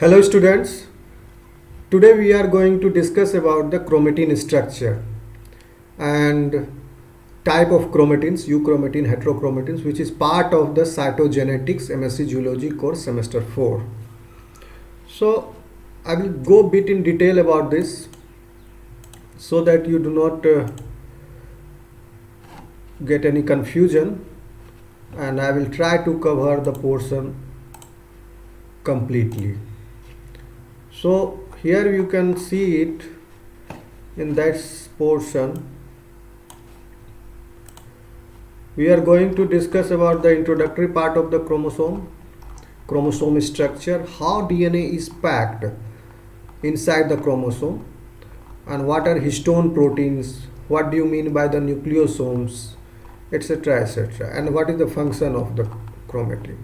Hello students, today we are going to discuss about the chromatin structure and type of chromatins, euchromatin, heterochromatins, which is part of the cytogenetics MSc Zoology course semester 4. So I will go a bit in detail about this so that you do not get any confusion, and I will try to cover the portion completely. So here you can see it in that portion. We are going to discuss about the introductory part of the chromosome structure, how DNA is packed inside the chromosome, and what are histone proteins, what do you mean by the nucleosomes, etc., etc., and what is the function of the chromatin.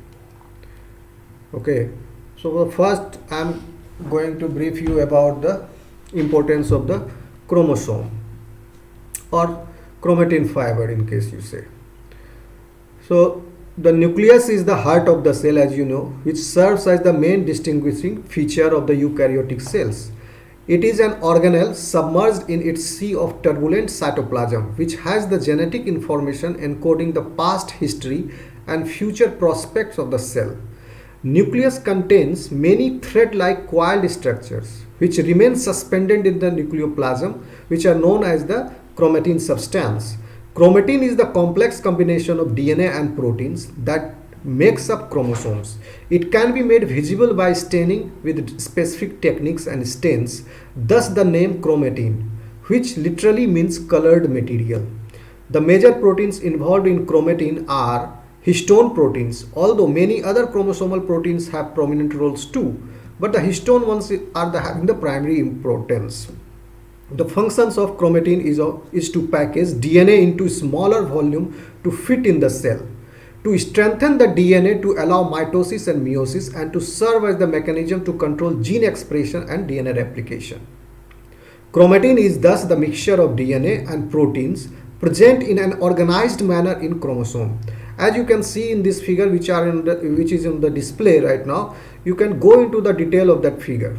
Okay, so first I am going to brief you about the importance of the chromosome or chromatin fiber in case you say. So the nucleus is the heart of the cell, as you know, which serves as the main distinguishing feature of the eukaryotic cells. It is an organelle submerged in its sea of turbulent cytoplasm, which has the genetic information encoding the past history and future prospects of the cell. Nucleus contains many thread-like coiled structures which remain suspended in the nucleoplasm, which are known as the chromatin substance. Chromatin is the complex combination of DNA and proteins that makes up chromosomes. It can be made visible by staining with specific techniques and stains, thus the name chromatin, which literally means colored material. The major proteins involved in chromatin are histone proteins, although many other chromosomal proteins have prominent roles too, but the histone ones are having the primary importance. The functions of chromatin is to package DNA into smaller volume to fit in the cell, to strengthen the DNA to allow mitosis and meiosis, and to serve as the mechanism to control gene expression and DNA replication. Chromatin is thus the mixture of DNA and proteins present in an organized manner in chromosome. As you can see in this figure, which is in the display right now, you can go into the detail of that figure.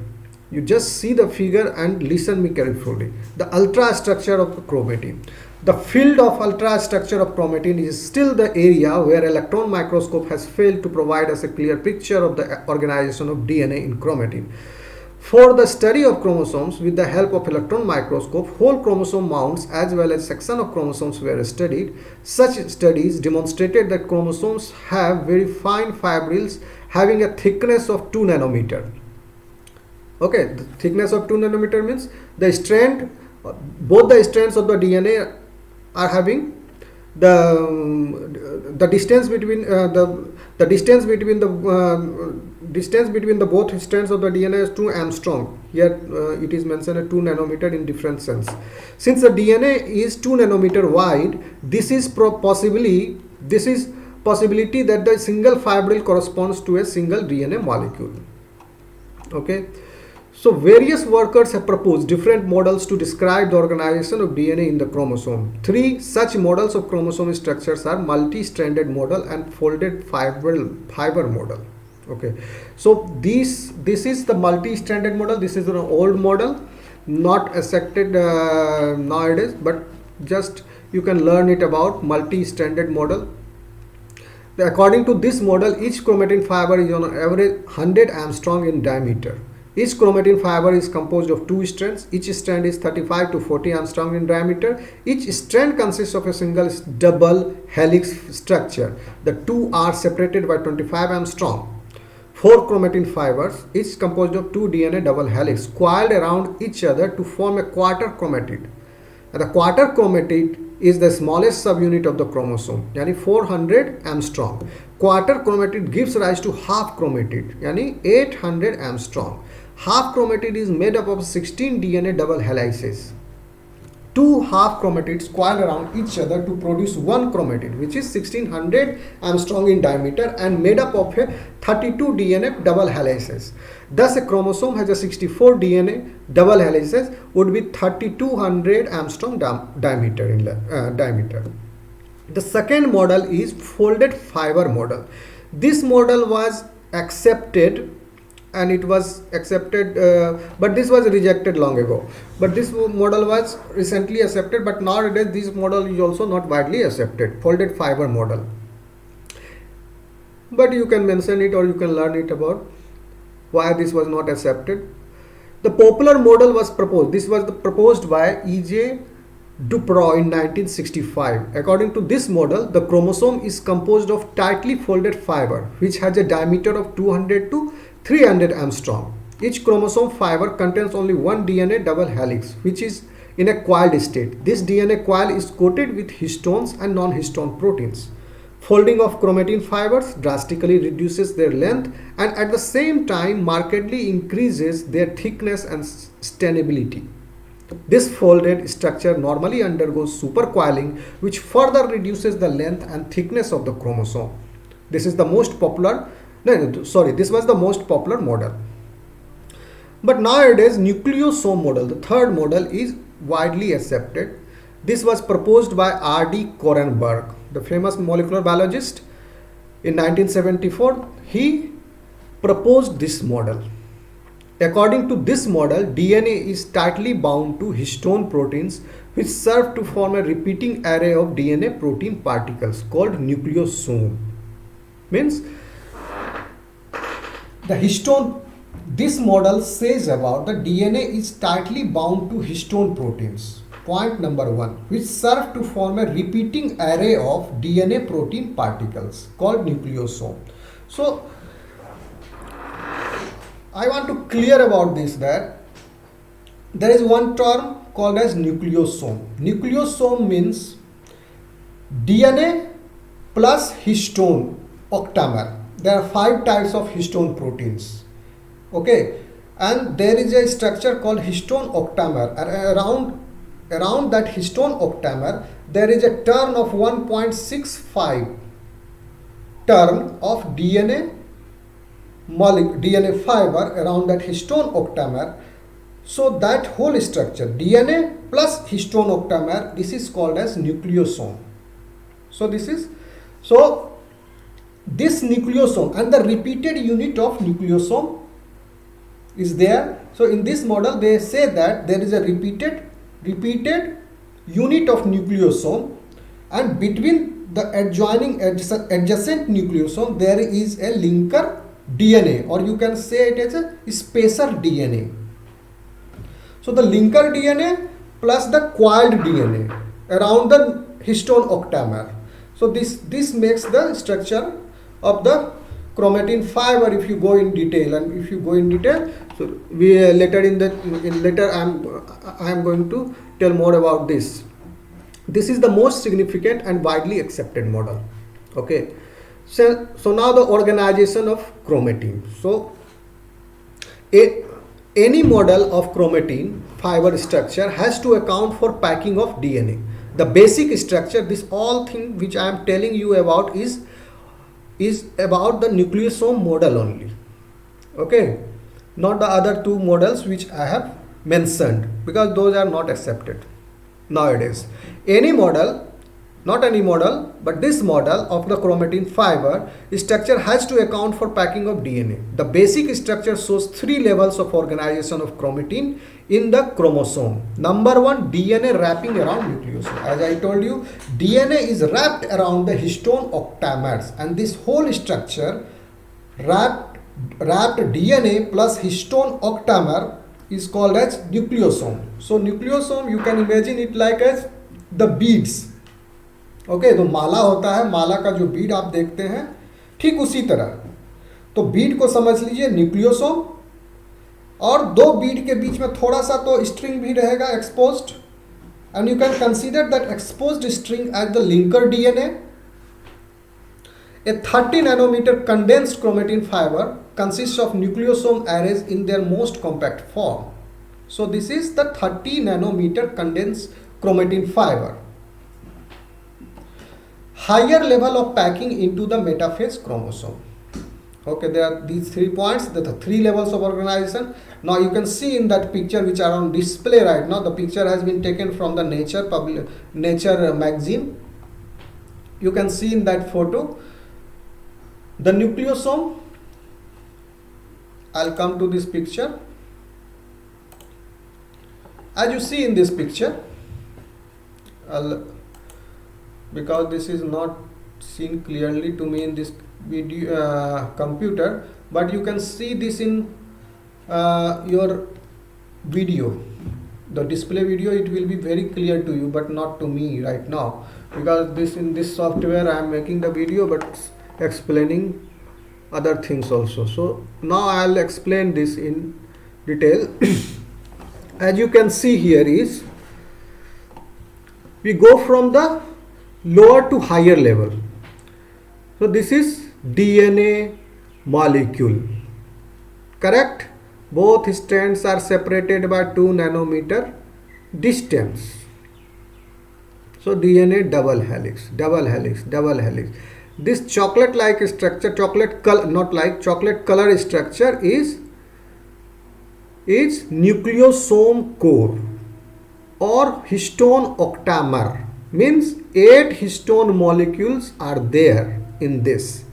You just see the figure and listen me carefully. The ultrastructure of the chromatin. The field of ultrastructure of chromatin is still the area where electron microscope has failed to provide us a clear picture of the organization of DNA in chromatin. For the study of chromosomes with the help of electron microscope, whole chromosome mounts as well as section of chromosomes were studied. Such studies demonstrated that chromosomes have very fine fibrils having a thickness of 2 nanometer. Okay, the thickness of 2 nanometer means both the strands of the DNA are having the distance between the distance between the both strands of the DNA is 2 angstrom. Here it is mentioned at 2 nanometer in different sense. Since the DNA is 2 nanometer wide, this is possibility that the single fibril corresponds to a single DNA molecule. Okay. So various workers have proposed different models to describe the organization of DNA in the chromosome. 3 such models of chromosome structures are multi-stranded model and folded fiber model. Okay, so this is the multi-stranded model. This is an old model, not accepted nowadays, but just you can learn it about multi-stranded model. According to this model, each chromatin fiber is on average 100 angstrom in diameter. Each chromatin fiber is composed of 2 strands. Each strand is 35 to 40 angstrom in diameter. Each strand consists of a single double helix structure. The two are separated by 25 angstrom. 4 chromatin fibers, each composed of 2 DNA double helix, coiled around each other to form a quarter chromatid. And the quarter chromatid is the smallest subunit of the chromosome, yani 400 angstrom. Quarter chromatid gives rise to half chromatid, yani 800 angstrom. Half chromatid is made up of 16 DNA double helices. 2 half chromatids coil around each other to produce one chromatid, which is 1600 angstrom in diameter and made up of 32 DNA double helices. Thus, a chromosome has a 64 DNA double helices would be 3200 angstrom diameter. The second model is folded fiber model. This model was accepted and it was accepted, but this was rejected long ago. But this model was recently accepted, but nowadays this model is also not widely accepted, folded fiber model. But you can mention it or you can learn it about why this was not accepted. The popular model was proposed. This was proposed by E.J. Dupuy in 1965. According to this model, the chromosome is composed of tightly folded fiber which has a diameter of 200 to 300 angstrom. Each chromosome fiber contains only one DNA double helix which is in a coiled state. This DNA coil is coated with histones and non-histone proteins. Folding of chromatin fibers drastically reduces their length and at the same time markedly increases their thickness and stainability. This folded structure normally undergoes supercoiling, which further reduces the length and thickness of the chromosome. This is the most popular, this was the most popular model. But nowadays, nucleosome model, the third model, is widely accepted. This was proposed by R.D. Korenberg, the famous molecular biologist. In 1974, he proposed this model. According to this model, DNA is tightly bound to histone proteins which serve to form a repeating array of DNA protein particles called nucleosome. Means the histone, this model says about the DNA is tightly bound to histone proteins. Point number 1, which serve to form a repeating array of DNA protein particles called nucleosome. So I want to clear about this, that there is one term called as nucleosome. Nucleosome means DNA plus histone octamer. There are 5 types of histone proteins. Okay, and there is a structure called histone octamer. Around that histone octamer, there is a turn of 1.65 turn of DNA fiber around that histone octamer. So that whole structure, DNA plus histone octamer, this is called as nucleosome. So this nucleosome and the repeated unit of nucleosome is there. So in this model they say that there is a repeated unit of nucleosome, and between the adjacent nucleosome there is a linker DNA, or you can say it as a spacer DNA. So the linker DNA plus the coiled DNA around the histone octamer. So this makes the structure of the chromatin fiber. If you go in detail, so we later I am going to tell more about this. This is the most significant and widely accepted model. Okay. So now the organization of chromatin. So any model of chromatin fiber structure has to account for packing of DNA. The basic structure, this all thing which I am telling you about is about the nucleosome model only. Okay, not the other 2 models which I have mentioned, because those are not accepted nowadays. Any model, not any model, but this model of the chromatin fiber structure has to account for packing of DNA. The basic structure shows 3 levels of organization of chromatin in the chromosome. Number 1, DNA wrapping around nucleosome. As I told you, DNA is wrapped around the histone octamers, and this whole structure, wrapped DNA plus histone octamer, is called as nucleosome. So nucleosome, you can imagine it like as the beads. Okay, तो माला होता है, माला का जो बीड आप देखते हैं, ठीक उसी तरह। तो बीड को समझ लीजिए न्यूक्लियोसोम, और 2 बीड के बीच में थोड़ा सा तो स्ट्रिंग भी रहेगा exposed, and you can consider that exposed string as the linker DNA. A 30 nanometer condensed chromatin fiber consists of nucleosome arrays in their most compact form. So this is the 30 nanometer condensed chromatin fiber. Higher level of packing into the metaphase chromosome. Okay, there are these 3 points, the 3 levels of organization. Now you can see in that picture which are on display right now. The picture has been taken from the Nature magazine. You can see in that photo the nucleosome I'll come to this picture. As you see in this picture, because this is not seen clearly to me in this video computer, but you can see this in your video, the display video. It will be very clear to you, but not to me right now, because this in this software I am making the video but explaining other things also. So now I'll explain this in detail. As you can see here is, we go from the lower to higher level. So this is DNA molecule, correct? Both strands are separated by 2 nanometer distance. So DNA double helix, double helix, double helix. This chocolate like structure, chocolate color structure is nucleosome core or histone octamer, means 8 histone molecules are there in this.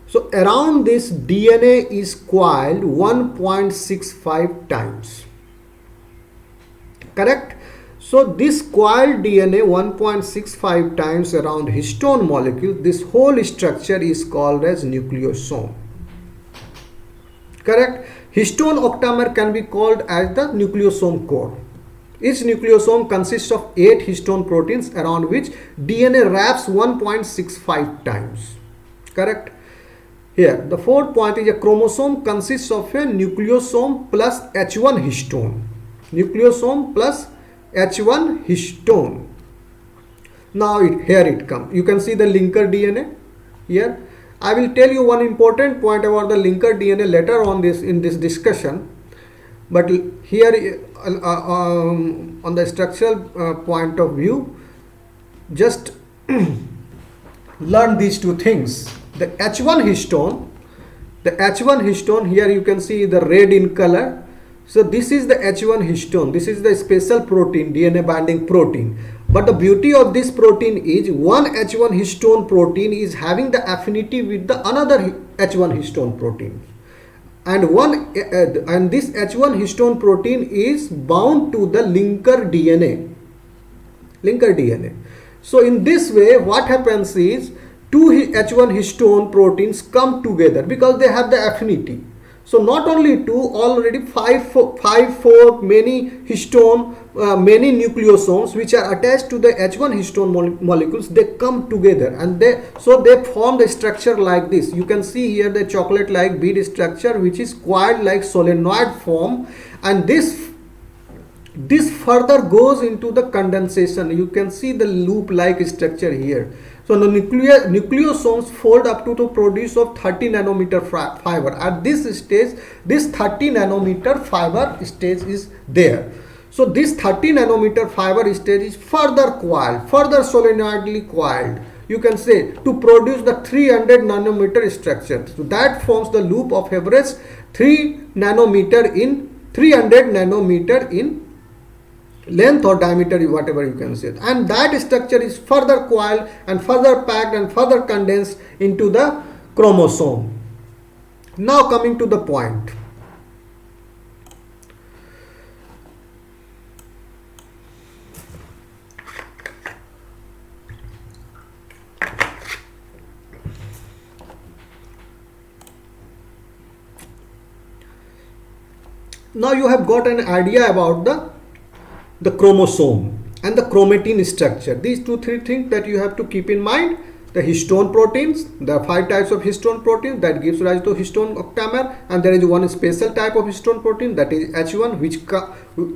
So around this DNA is coiled 1.65 times, correct? So this coiled DNA 1.65 times around histone molecule, this whole structure is called as nucleosome, correct? Histone octamer can be called as the nucleosome core. Each nucleosome consists of 8 histone proteins around which DNA wraps 1.65 times, correct? Here the fourth point is a chromosome consists of a nucleosome plus H1 histone. Nucleosome plus H1 histone. Now here it comes. You can see the linker DNA here. I will tell you one important point about the linker DNA later on in this discussion. But here on the structural point of view, just learn these two things. The H1 histone, here you can see the red in color. So this is the H1 histone. This is the special protein, DNA binding protein. But the beauty of this protein is one H1 histone protein is having the affinity with the another H1 histone protein. And this H1 histone protein is bound to the linker DNA. So in this way, what happens is two H1 histone proteins come together because they have the affinity. So not only two, already four, many histone, many nucleosomes which are attached to the H1 histone molecules, they come together and they form the structure like this. You can see here the chocolate like bead structure which is coiled like solenoid form, and this further goes into the condensation. You can see the loop like structure here. So the nucleosomes fold up to the produce of 30 nanometer fiber. At this stage, this 30 nanometer fiber stage is there. So this 30 nanometer fiber stage is further coiled, further solenoidally coiled, you can say, to produce the 300 nanometer structure. So that forms the loop of average 300 nanometer in length or diameter, whatever you can say, and that structure is further coiled and further packed and further condensed into the chromosome. Now coming to the point. Now you have got an idea about the chromosome and the chromatin structure. These 2-3 things that you have to keep in mind. The histone proteins, there are 5 types of histone proteins that gives rise to histone octamer, and there is one special type of histone protein, that is H1,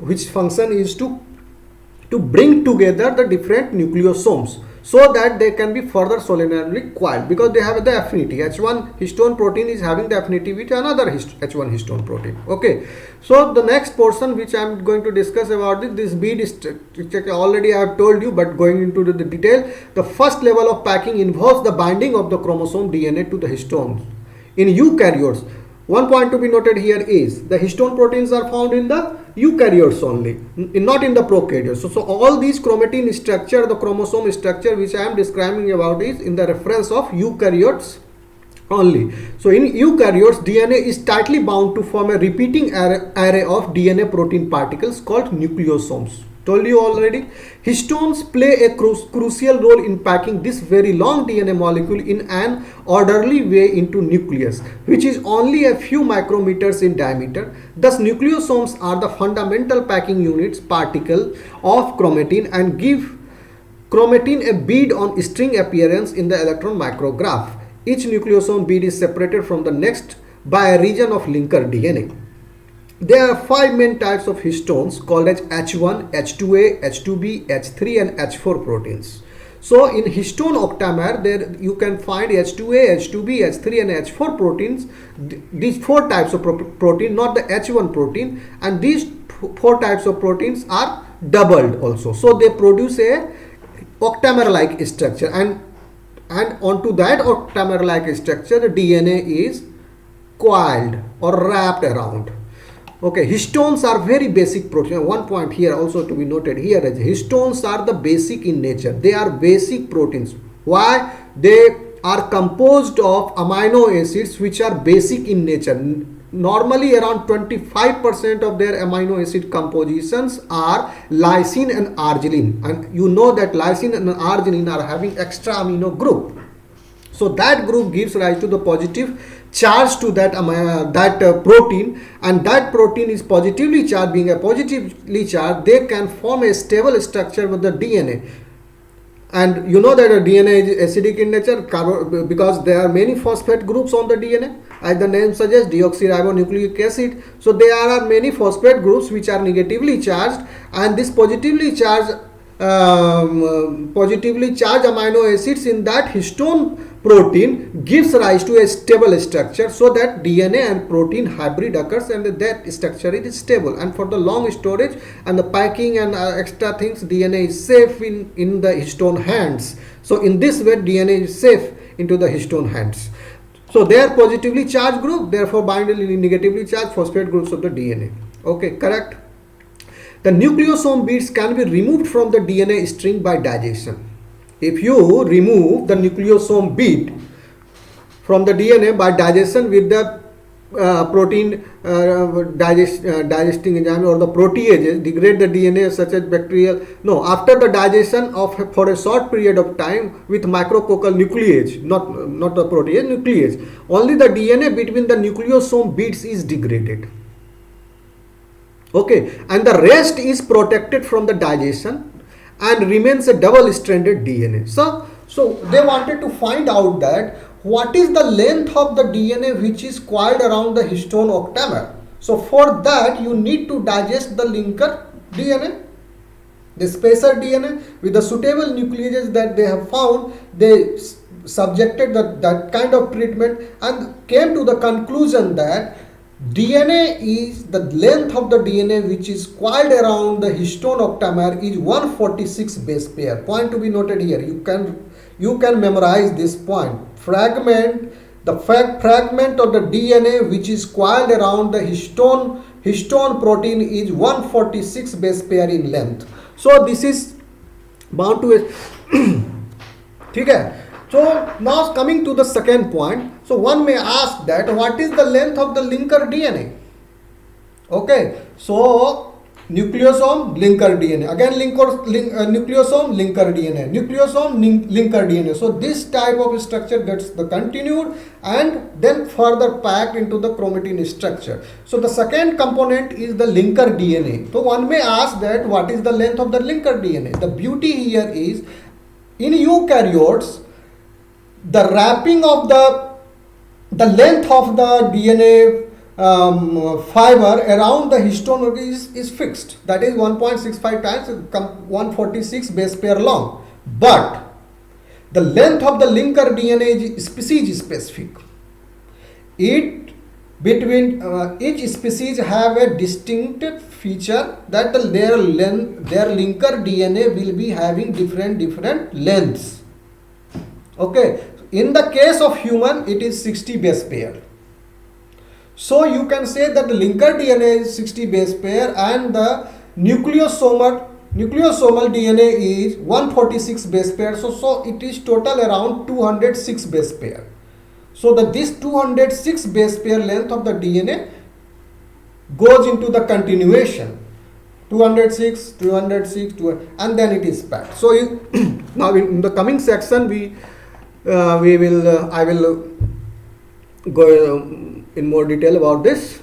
which function is to bring together the different nucleosomes so that they can be further solenoidally coiled because they have the affinity. H1 histone protein is having the affinity with another H1 histone protein. Okay, so the next portion which I am going to discuss about this bead structure, already I have told you, but going into the detail, the first level of packing involves the binding of the chromosome DNA to the histones. In eukaryotes, one point to be noted here is the histone proteins are found in the eukaryotes only, not in the prokaryotes. So all these chromatin structure, the chromosome structure which I am describing about is in the reference of eukaryotes only. So in eukaryotes, DNA is tightly bound to form a repeating array of DNA protein particles called nucleosomes. Told you already. Histones play a crucial role in packing this very long DNA molecule in an orderly way into nucleus, which is only a few micrometers in diameter. Thus, nucleosomes are the fundamental packing units particle of chromatin and give chromatin a bead on string appearance in the electron micrograph. Each nucleosome bead is separated from the next by a region of linker DNA. There are 5 main types of histones called as H1, H2A, H2B, H3 and H4 proteins. So in histone octamer, there you can find H2A, H2B, H3 and H4 proteins. These 4 types of protein, not the H1 protein, and these 4 types of proteins are doubled also. So they produce a octamer like structure, and onto that octamer like structure the DNA is coiled or wrapped around. Okay, histones are very basic protein. One point here also to be noted here is histones are the basic in nature. They are basic proteins. Why? They are composed of amino acids which are basic in nature. Normally around 25% of their amino acid compositions are lysine and arginine, and you know that lysine and arginine are having extra amino group. So that group gives rise to the positive charge to that protein, and that protein is positively charged. Being a positively charged, they can form a stable structure with the DNA. And you know that a DNA is acidic in nature because there are many phosphate groups on the DNA, as the name suggests, deoxyribonucleic acid. So there are many phosphate groups which are negatively charged, and this positively charged amino acids in that histone protein gives rise to a stable structure, so that DNA and protein hybrid occurs and that structure is stable. And for the long storage and the packing and extra things, DNA is safe in the histone hands. So in this way DNA is safe into the histone hands. So they are positively charged group, therefore bind negatively charged phosphate groups of the DNA. Okay, correct. The nucleosome beads can be removed from the DNA string by digestion. If you remove the nucleosome bead from the DNA by digestion with the protein digesting enzyme or the proteases, degrade the DNA such as bacterial. No, after the digestion for a short period of time with micrococcal nuclease, not the protease, nuclease, only the DNA between the nucleosome beads is degraded. Okay, and the rest is protected from the digestion and remains a double-stranded DNA. So they wanted to find out that what is the length of the DNA which is coiled around the histone octamer. So for that you need to digest the linker DNA, the spacer DNA, with the suitable nucleases that they have found. They subjected that kind of treatment and came to the conclusion that DNA is the length of the DNA which is coiled around the histone octamer is 146 base pair. Point to be noted here. You can memorize this point. Fragment of the DNA which is coiled around the histone protein is 146 base pair in length. So this is bound to a okay. So now coming to the second point. So one may ask that what is the length of the linker DNA? Okay, so nucleosome, linker DNA. Again nucleosome, linker DNA. Nucleosome, linker DNA. So this type of structure gets the continued and then further packed into the chromatin structure. So the second component is the linker DNA. So one may ask that what is the length of the linker DNA? The beauty here is in eukaryotes, the wrapping of the length of the DNA fiber around the histone is fixed. That is 1.65 times 146 base pair long. But the length of the linker DNA is species specific. Between each species have a distinct feature that their linker DNA will be having different lengths. Okay, in the case of human it is 60 base pair. So you can say that the linker DNA is 60 base pair and the nucleosomal DNA is 146 base pair. So it is total around 206 base pair. So that this 206 base pair length of the DNA goes into the continuation. 206, 206, 200, and then it is packed. So now in the coming section I will go in more detail about this.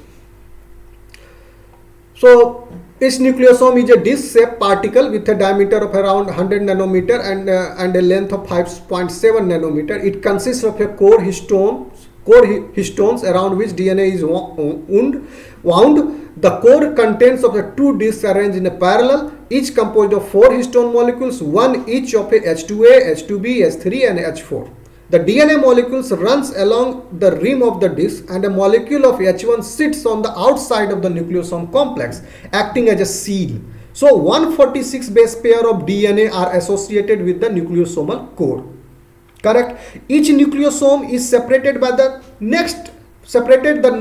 So each nucleosome is a disc-shaped particle with a diameter of around 100 nanometer and a length of 5.7 nanometer. It consists of a core histones around which DNA is wound. The core contains of the two discs arranged in a parallel, each composed of 4 histone molecules, one each of a H2A, H2B, H3 and H4. The DNA molecules runs along the rim of the disc, and a molecule of H1 sits on the outside of the nucleosome complex, acting as a seal. So 146 base pair of DNA are associated with the nucleosomal core. Correct? Each nucleosome is separated the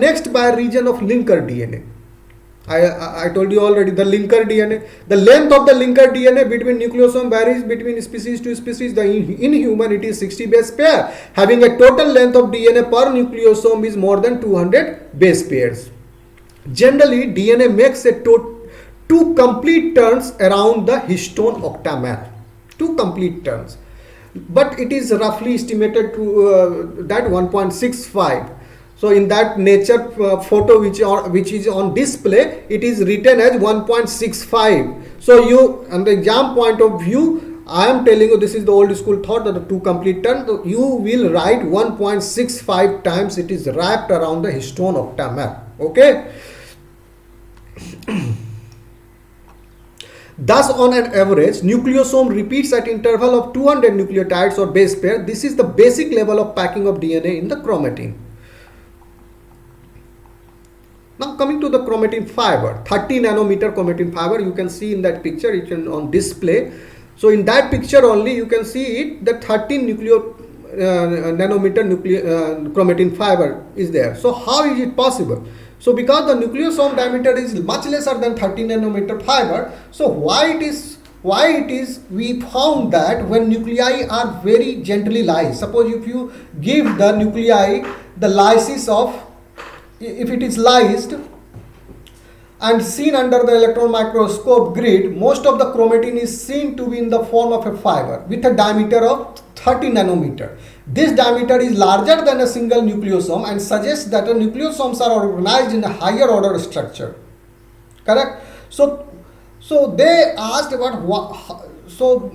next by a region of linker DNA. I told you already, the linker DNA, the length of the linker DNA between nucleosome varies between species to species. In human it is 60 base pair. Having a total length of DNA per nucleosome is more than 200 base pairs. Generally, DNA makes two complete turns around the histone octamer. 2 complete turns. But it is roughly estimated to that 1.65. So in that nature photo which is on display, it is written as 1.65. So you, on the exam point of view, I am telling you this is the old school thought that the 2 complete turn. So you will write 1.65 times it is wrapped around the histone octamer. Okay. Thus, on an average, nucleosome repeats at interval of 200 nucleotides or base pair. This is the basic level of packing of DNA in the chromatin. Now coming to the chromatin fiber, 30 nanometer chromatin fiber, you can see in that picture, it's on display. So in that picture only you can see it, the 13 nanometer chromatin fiber is there. So how is it possible? So because the nucleosome diameter is much lesser than 30 nanometer fiber, so why it is we found that when nuclei are very gently lysed, suppose if you give the nuclei the lysis of, if it is lysed and seen under the electron microscope grid, most of the chromatin is seen to be in the form of a fiber with a diameter of 30 nanometer. This diameter is larger than a single nucleosome and suggests that the nucleosomes are organized in a higher order structure. Correct? So they asked about what, so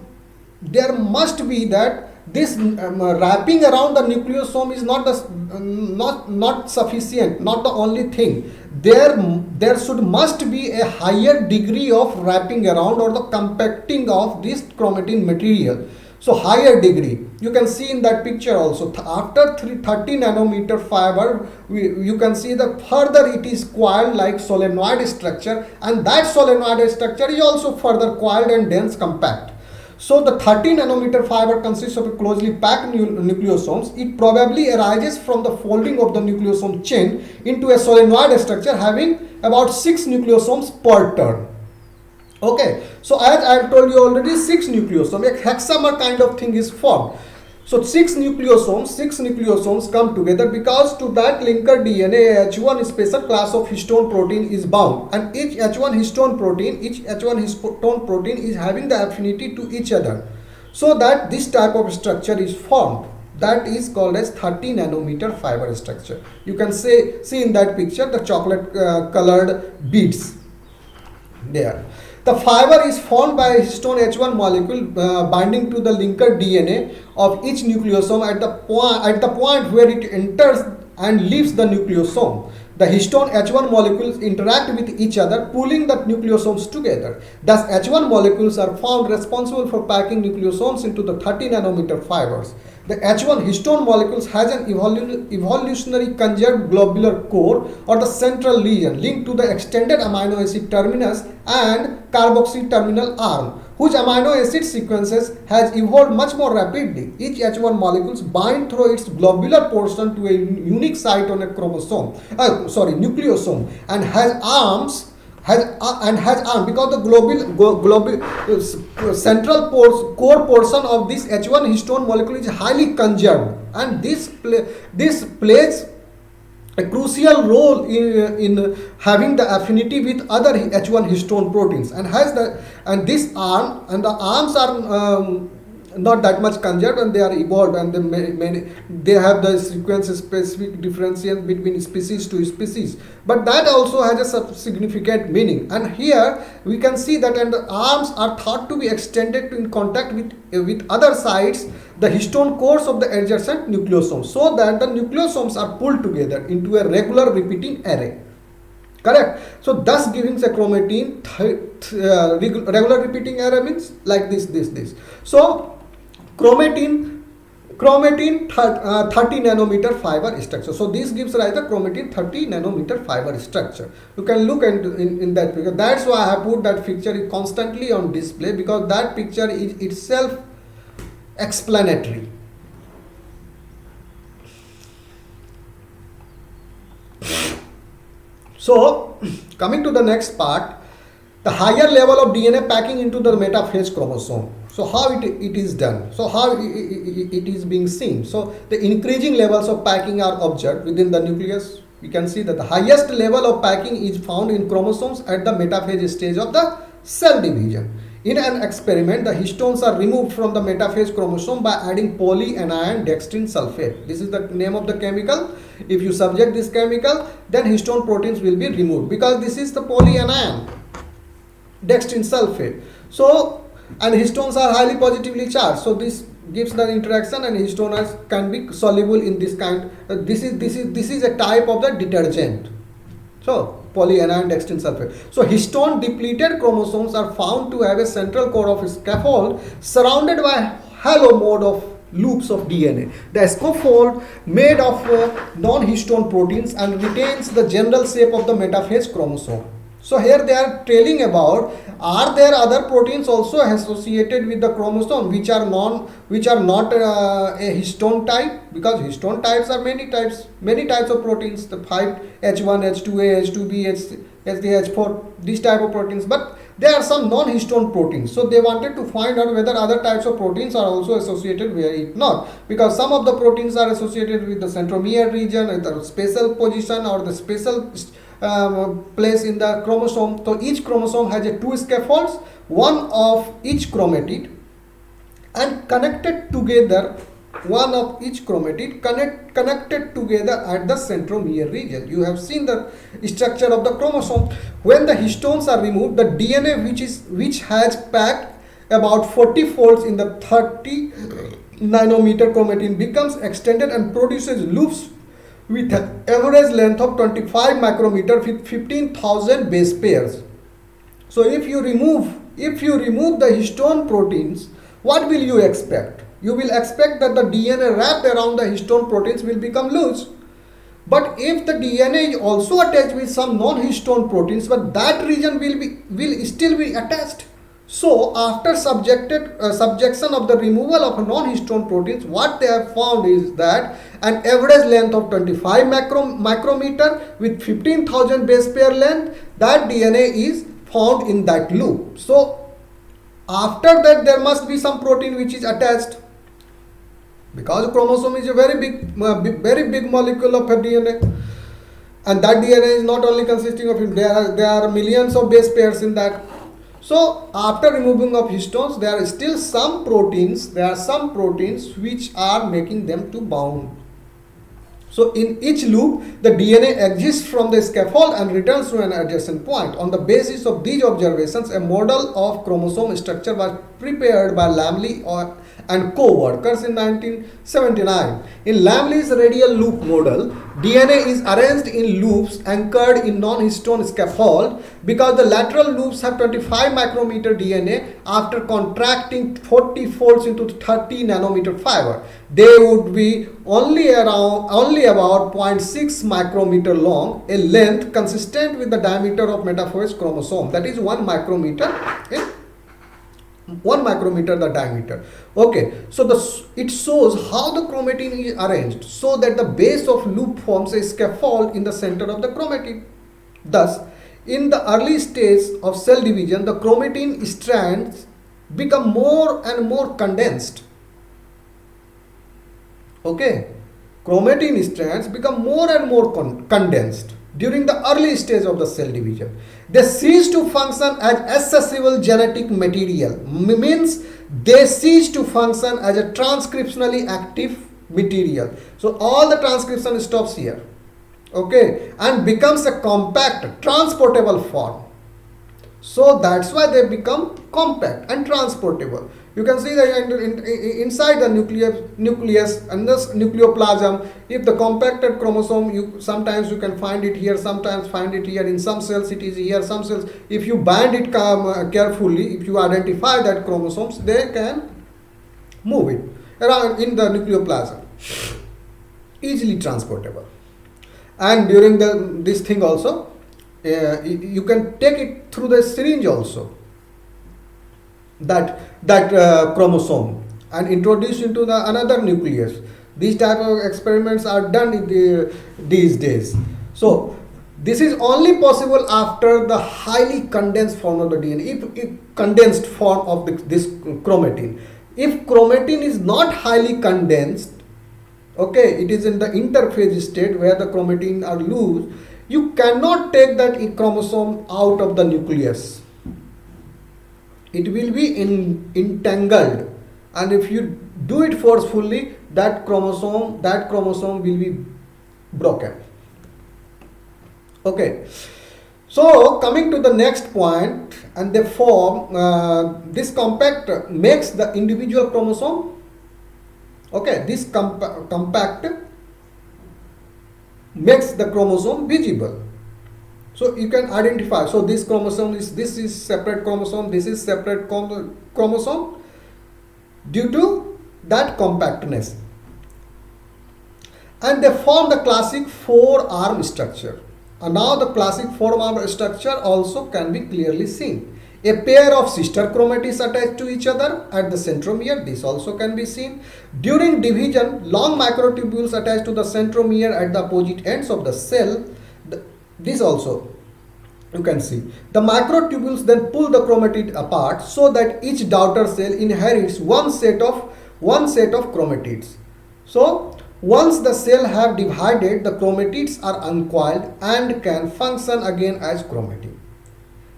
there must be that this wrapping around the nucleosome is not sufficient, not the only thing. There must be a higher degree of wrapping around or the compacting of this chromatin material. So higher degree, you can see in that picture also. After 30 nanometer fiber, you can see that further it is coiled like solenoid structure, and that solenoid structure is also further coiled and dense compact. So the 30 nanometer fiber consists of a closely packed nucleosomes. It probably arises from the folding of the nucleosome chain into a solenoid structure having about 6 nucleosomes per turn. Okay, so as I have told you already, 6 nucleosomes, a hexamer kind of thing is formed. So 6 nucleosomes come together because to that linker DNA, H1 special class of histone protein is bound, and each H1 histone protein is having the affinity to each other, so that this type of structure is formed. That is called as 30 nanometer fiber structure. You can see in that picture the chocolate colored beads there. The fiber is formed by a histone H1 molecule binding to the linker DNA of each nucleosome at the point where it enters and leaves the nucleosome. The histone H1 molecules interact with each other, pulling the nucleosomes together. Thus, H1 molecules are found responsible for packing nucleosomes into the 30 nanometer fibers. The H1 histone molecules has an evolutionary conjugate globular core or the central region linked to the extended amino acid terminus and carboxy terminal arm, whose amino acid sequences has evolved much more rapidly. Each H1 molecules bind through its globular portion to a unique site on a nucleosome and has arms. Because the central core portion of this H1 histone molecule is highly conserved. and this plays a crucial role in having the affinity with other H1 histone proteins, and has the and this arm and the arms are not that much conserved, and they are evolved, and they have the sequence specific differentiation between species to species, but that also has a significant meaning. And here we can see that, and the arms are thought to be extended in contact with other sites, the histone cores of the adjacent nucleosomes, so that the nucleosomes are pulled together into a regular repeating array. Correct. So thus giving the chromatin regular repeating array means like this. So chromatin 30 nanometer fiber structure. So this gives rise the chromatin 30 nanometer fiber structure. You can look in that picture. That's why I have put that picture constantly on display, because that picture is itself explanatory. So coming to the next part, the higher level of DNA packing into the metaphase chromosome. So how it is done? So how it is being seen? So the increasing levels of packing are observed within the nucleus. We can see that the highest level of packing is found in chromosomes at the metaphase stage of the cell division. In an experiment, the histones are removed from the metaphase chromosome by adding polyanion dextrin sulfate. This is the name of the chemical. If you subject this chemical, then histone proteins will be removed, because this is the polyanion dextrin sulfate. So, and histones are highly positively charged. So this gives the interaction, and histones can be soluble in this kind. This is a type of the detergent. So polyanion dextrin sulfate. So histone depleted chromosomes are found to have a central core of scaffold surrounded by halo mode of loops of DNA. The scaffold made of non-histone proteins and retains the general shape of the metaphase chromosome. So here they are telling about, are there other proteins also associated with the chromosome which are not a histone type? Because histone types are many types of proteins, the 5H1, H2A, H2B, H4, these type of proteins, but there are some non-histone proteins. So they wanted to find out whether other types of proteins are also associated with it not, because some of the proteins are associated with the centromere region and the spatial position or the spatial place in the chromosome. So each chromosome has two scaffolds, one of each chromatid, and connected together, one of each chromatid connected together at the centromere region. You have seen the structure of the chromosome. When the histones are removed, the DNA which has packed about 40 folds in the 30 nanometer chromatin becomes extended and produces loops with an average length of 25 micrometer with 15,000 base pairs. So if you remove the histone proteins, what will you expect? You will expect that the DNA wrapped around the histone proteins will become loose. But if the DNA is also attached with some non-histone proteins, but that region will still be attached. So after subjection of the removal of non-histone proteins, what they have found is that an average length of 25 micrometer with 15,000 base pair length, that DNA is found in that loop. So after that there must be some protein which is attached, because chromosome is a very big molecule of DNA, and that DNA is not only consisting of, there are millions of base pairs in that. So after removing of histones, there are still some proteins, which are making them to bound. So in each loop, the DNA exits from the scaffold and returns to an adjacent point. On the basis of these observations, a model of chromosome structure was prepared by Lamley and co-workers in 1979. In Lamley's radial loop model, DNA is arranged in loops anchored in non-histone scaffold. Because the lateral loops have 25 micrometer DNA, after contracting 40 folds into 30 nanometer fiber, they would be only about 0.6 micrometer long, a length consistent with the diameter of metaphase chromosome, that is 1 micrometer the diameter. Okay, so it shows how the chromatin is arranged so that the base of loop forms a scaffold in the center of the chromatin. Thus, in the early stage of cell division, the chromatin strands become more and more condensed. Okay, chromatin strands become more and more condensed during the early stage of the cell division. They cease to function as accessible genetic material, means they cease to function as a transcriptionally active material. So all the transcription stops here. Okay, and becomes a compact transportable form. So that's why they become compact and transportable. You can see that inside the nucleus and this nucleoplasm, if the compacted chromosome, sometimes you can find it here, sometimes find it here. In some cells it is here, some cells, if you bind it carefully, if you identify that chromosomes, they can move it around in the nucleoplasm, easily transportable. And during this thing also, you can take it through the syringe also, that chromosome, and introduce into the another nucleus. These type of experiments are done these days. So this is only possible after the highly condensed form of the DNA, if condensed form of this chromatin. If chromatin is not highly condensed, okay, it is in the interphase state where the chromatin are loose, you cannot take that chromosome out of the nucleus. It will be entangled, and if you do it forcefully, that chromosome will be broken. Okay, so coming to the next point, and the form, this compact makes the individual chromosome, okay, this compact makes the chromosome visible. So you can identify, so this is separate chromosome, this is separate chromosome, due to that compactness. And they form the classic 4-arm structure. And now the classic 4-arm structure also can be clearly seen. A pair of sister chromatids attached to each other at the centromere, this also can be seen. During division, long microtubules attached to the centromere at the opposite ends of the cell. This also you can see. The microtubules then pull the chromatid apart so that each daughter cell inherits one set of chromatids. So once the cell have divided, the chromatids are uncoiled and can function again as chromatin.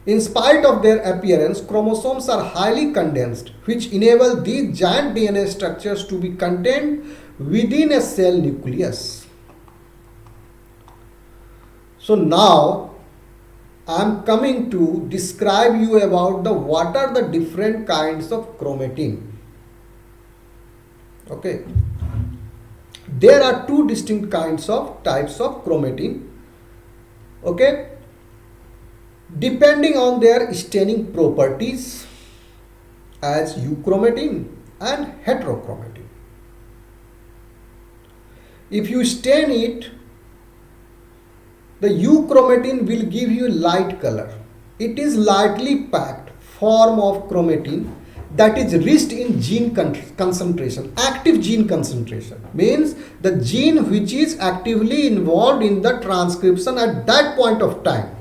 In spite of their appearance, chromosomes are highly condensed, which enable these giant DNA structures to be contained within a cell nucleus. So now I am coming to describe you about what are the different kinds of chromatin. Okay, there are two distinct types of chromatin. Okay, depending on their staining properties, as euchromatin and heterochromatin. If you stain it, the euchromatin will give you light color. It is lightly packed form of chromatin that is rich in gene concentration, active gene concentration, means the gene which is actively involved in the transcription at that point of time.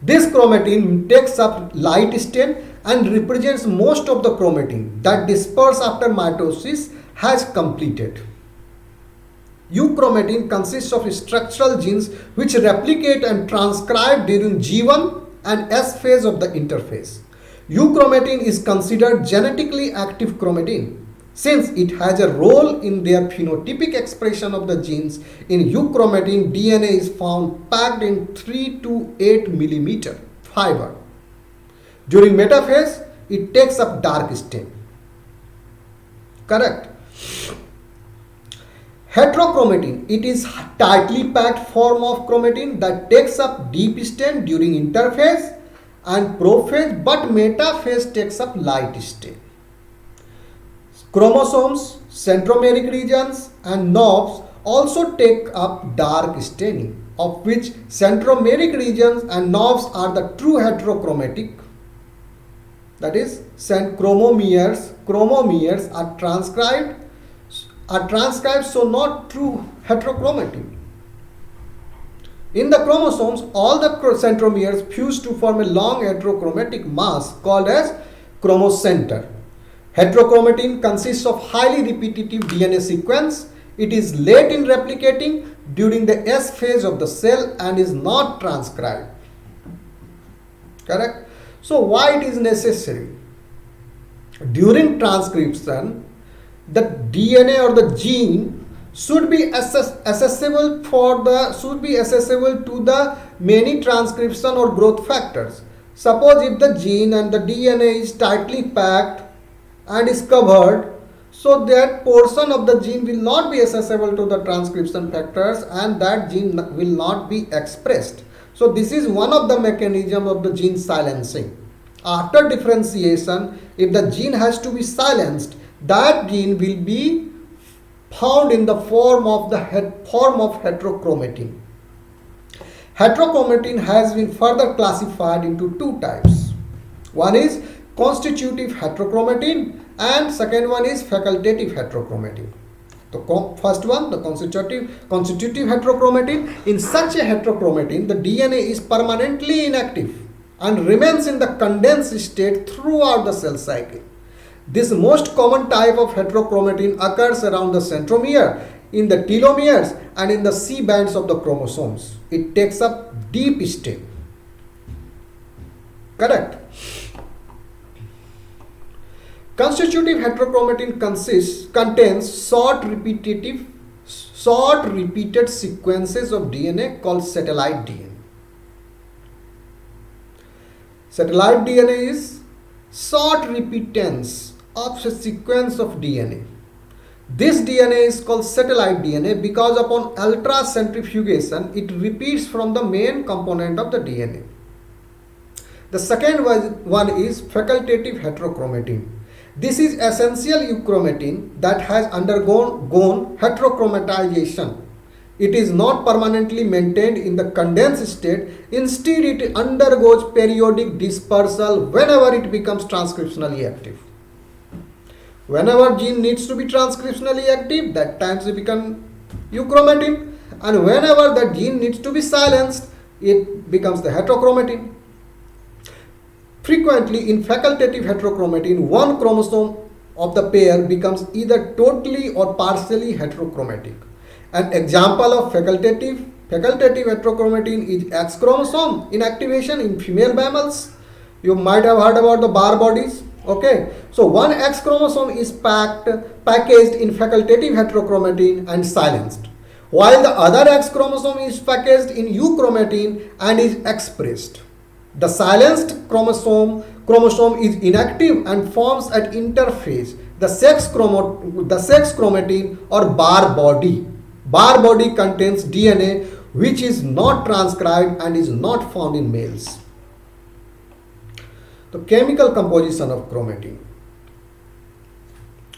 This chromatin takes up light stain and represents most of the chromatin that disperse after mitosis has completed. Euchromatin consists of structural genes which replicate and transcribe during G1 and S phase of the interphase. Euchromatin is considered genetically active chromatin since it has a role in their phenotypic expression of the genes. In euchromatin, DNA is found packed in 3 to 8 millimeter fiber. During metaphase, it takes up dark stain. Correct. Heterochromatin, it is tightly packed form of chromatin that takes up deep stain during interphase and prophase, but metaphase takes up light stain. Chromosomes, centromeric regions and knobs also take up dark staining, of which centromeric regions and knobs are the true heterochromatic. That is, chromomeres are transcribed, so not true heterochromatin. In the chromosomes, all the centromeres fuse to form a long heterochromatic mass called as chromocenter. Heterochromatin consists of highly repetitive DNA sequence It is late in replicating during the S phase of the cell and is not transcribed. Correct? So why it is necessary? During transcription, the DNA or the gene should be accessible to the many transcription or growth factors. Suppose if the gene and the DNA is tightly packed and is covered, so that portion of the gene will not be accessible to the transcription factors and that gene will not be expressed. So this is one of the mechanism of the gene silencing. After differentiation, if the gene has to be silenced, that gene will be found in the form of heterochromatin. Heterochromatin has been further classified into two types. One is constitutive heterochromatin and second one is facultative heterochromatin. The first one, the constitutive heterochromatin. In such a heterochromatin, the DNA is permanently inactive and remains in the condensed state throughout the cell cycle. This most common type of heterochromatin occurs around the centromere, in the telomeres and in the C bands of the chromosomes. It takes up deep state. Correct? Constitutive heterochromatin contains short repeated sequences of DNA called satellite DNA. Satellite DNA is short repeatance of a sequence of DNA. This DNA is called satellite DNA because upon ultracentrifugation it repeats from the main component of the DNA. The second one is facultative heterochromatin. This is essential euchromatin that has undergone heterochromatization. It is not permanently maintained in the condensed state. Instead, it undergoes periodic dispersal whenever it becomes transcriptionally active. Whenever gene needs to be transcriptionally active, that times it becomes euchromatin, and whenever the gene needs to be silenced, it becomes the heterochromatin. Frequently, in facultative heterochromatin, one chromosome of the pair becomes either totally or partially heterochromatic. An example of facultative heterochromatin is X chromosome inactivation in female mammals. You might have heard about the Barr bodies. Okay, so one X chromosome is packaged in facultative heterochromatin and silenced, while the other X chromosome is packaged in euchromatin and is expressed. The silenced chromosome is inactive and forms at interphase the sex chromatin or Barr body. Barr body contains DNA which is not transcribed and is not found in males. The chemical composition of chromatin.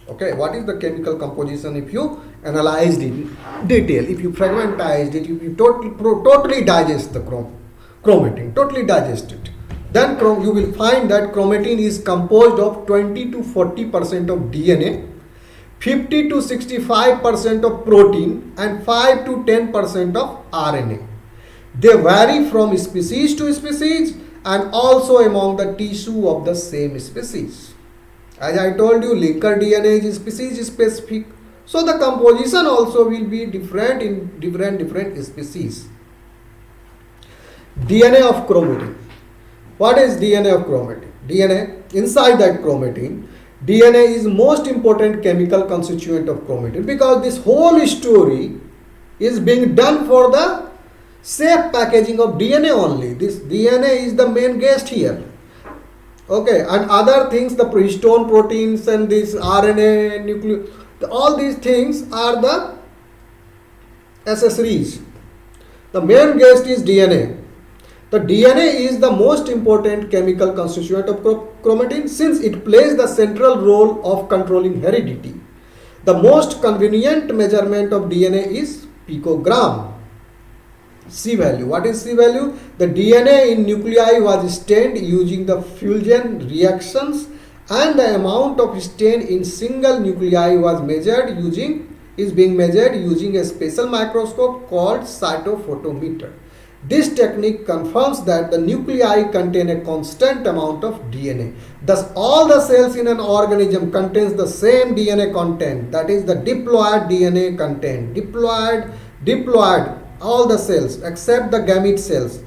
Okay, what is the chemical composition? If you analyzed it in detail, if you fragmentized it, if you totally digest the chromatin, totally digest it, then you will find that chromatin is composed of 20 to 40% of DNA, 50 to 65% of protein and 5 to 10% of RNA. They vary from species to species and also among the tissue of the same species. As I told you, linker DNA is species specific. So the composition also will be different in different species. DNA of chromatin. What is DNA of chromatin? DNA, inside that chromatin, DNA is most important chemical constituent of chromatin because this whole story is being done for the safe packaging of DNA only. This DNA is the main guest here. Okay, and other things, the histone proteins and this RNA, nucleic, all these things are the accessories. The main guest is DNA. The DNA is the most important chemical constituent of chromatin since it plays the central role of controlling heredity. The most convenient measurement of DNA is picogram. C value. What is C value? The DNA in nuclei was stained using the fusion reactions and the amount of stain in single nuclei is being measured using a special microscope called cytophotometer. This technique confirms that the nuclei contain a constant amount of DNA. Thus, all the cells in an organism contains the same DNA content, that is the diploid DNA content. Diploid, all the cells except the gamete cells,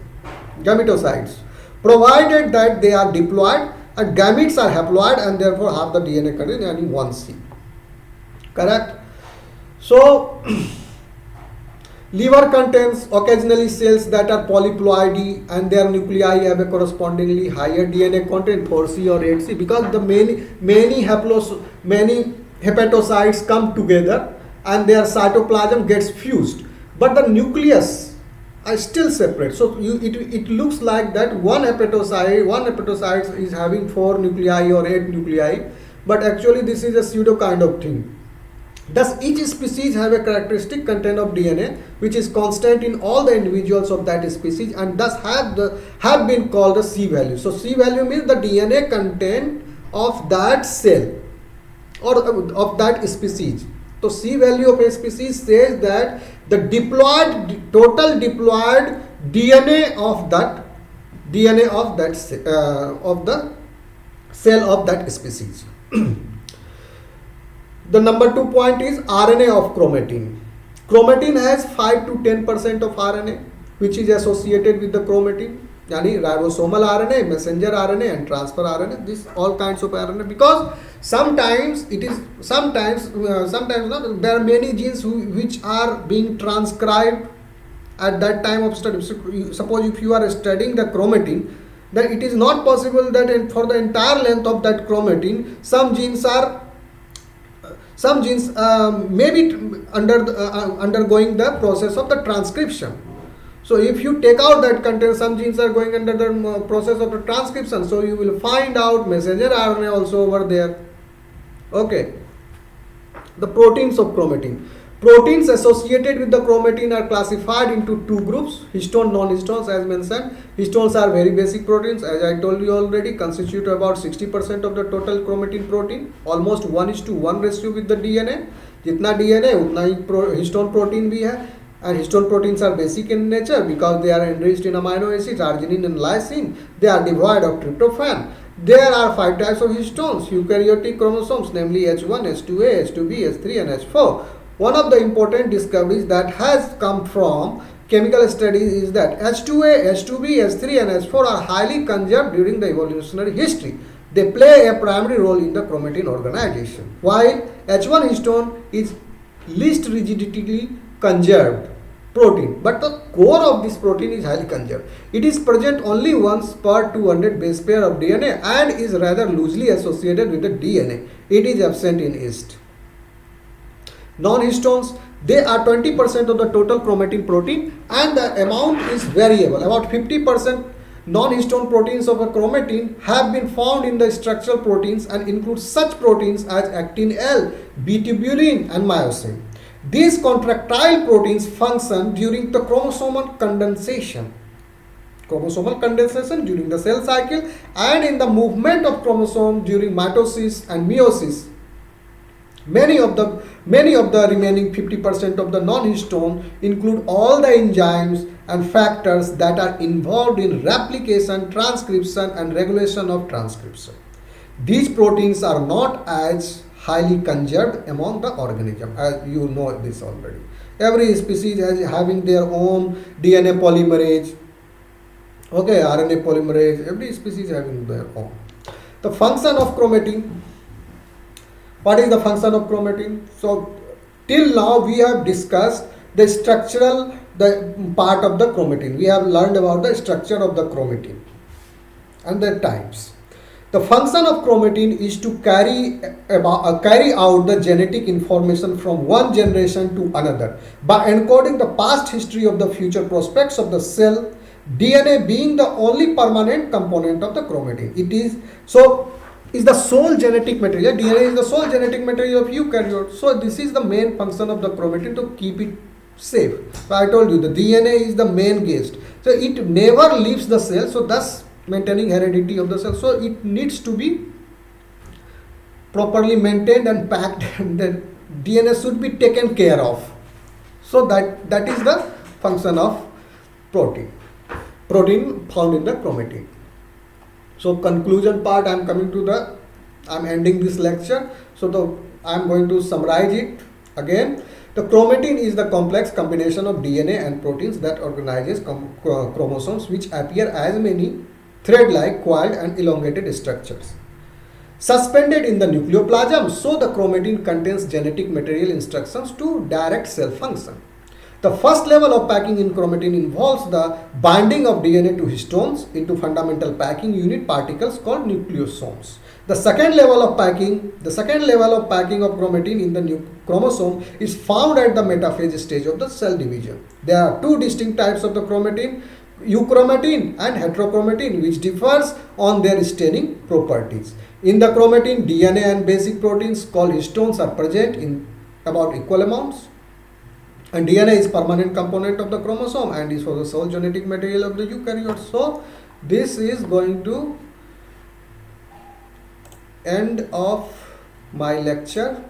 gametocytes, provided that they are diploid and gametes are haploid and therefore have the DNA content in 1C. Correct? So, liver contains occasionally cells that are polyploidy and their nuclei have a correspondingly higher DNA content, 4C or 8C, because the many hepatocytes come together and their cytoplasm gets fused, but the nucleus are still separate. So it looks like that one hepatocyte is having 4 nuclei or 8 nuclei, but actually this is a pseudo kind of thing. Thus, each species have a characteristic content of DNA which is constant in all the individuals of that species, and thus have been called the C value. So, C value means the DNA content of that cell or of that species. So, C value of a species says that the total diploid DNA of the cell of that species. The number 2 point is RNA of chromatin. Chromatin has 5 to 10% of RNA which is associated with the chromatin, yani ribosomal RNA, messenger RNA and transfer RNA. This all kinds of RNA, because sometimes not, there are many genes which are being transcribed at that time of study. So, suppose if you are studying the chromatin, then it is not possible that for the entire length of that chromatin some genes may be undergoing the process of the transcription. So if you take out that content, some genes are going under the process of the transcription. So you will find out messenger RNA also over there. Okay. The proteins of chromatin. Proteins associated with the chromatin are classified into 2 groups, histone, non-histones. As mentioned, histones are very basic proteins, as I told you already, constitute about 60% of the total chromatin protein, almost 1:1 ratio with the DNA. Jitna DNA utna hi histone protein bhi hai, and histone proteins are basic in nature because they are enriched in amino acids, arginine and lysine. They are devoid of tryptophan. There are 5 types of histones, eukaryotic chromosomes, namely H1, H2A, H2B, H3 and H4. One of the important discoveries that has come from chemical studies is that H2A, H2B, H3 and H4 are highly conserved during the evolutionary history. They play a primary role in the chromatin organization, while H1 histone is least rigidly conserved protein, but the core of this protein is highly conserved. It is present only once per 200 base pair of DNA and is rather loosely associated with the DNA. It is absent in yeast. Non-histones, they are 20% of the total chromatin protein and the amount is variable. About 50% non-histone proteins of a chromatin have been found in the structural proteins and include such proteins as actin L, B-tubulin and myosin. These contractile proteins function during the chromosomal condensation during the cell cycle and in the movement of chromosome during mitosis and meiosis. Many of the remaining 50% of the non-histone include all the enzymes and factors that are involved in replication, transcription and regulation of transcription. These proteins are not as highly conserved among the organism, as you know this already. Every species is having their own DNA polymerase, okay, RNA polymerase, every species having their own. The function of chromatin. What is the function of chromatin? So till now we have discussed the part of the chromatin. We have learned about the structure of the chromatin and the types. The function of chromatin is to carry out the genetic information from one generation to another by encoding the past history of the future prospects of the cell, DNA being the only permanent component of the chromatin. It is the sole genetic material. DNA is the sole genetic material of eukaryote. So this is the main function of the chromatin, to keep it safe. So I told you the DNA is the main guest. So it never leaves the cell. So thus maintaining heredity of the cell. So it needs to be properly maintained and packed, and the DNA should be taken care of. So that is the function of protein. protein found in the chromatin. So conclusion part, I'm ending this lecture. So I'm going to summarize it again. The chromatin is the complex combination of DNA and proteins that organizes chromosomes, which appear as many thread-like, coiled and elongated structures suspended in the nucleoplasm. So the chromatin contains genetic material instructions to direct cell function. The first level of packing in chromatin involves the binding of DNA to histones into fundamental packing unit particles called nucleosomes. The second level of packing of chromatin in the chromosome is found at the metaphase stage of the cell division. There are two distinct types of the chromatin, euchromatin and heterochromatin, which differs on their staining properties. In the chromatin, DNA and basic proteins called histones are present in about equal amounts. And DNA is permanent component of the chromosome and is for the sole genetic material of the eukaryote. So this is going to end of my lecture.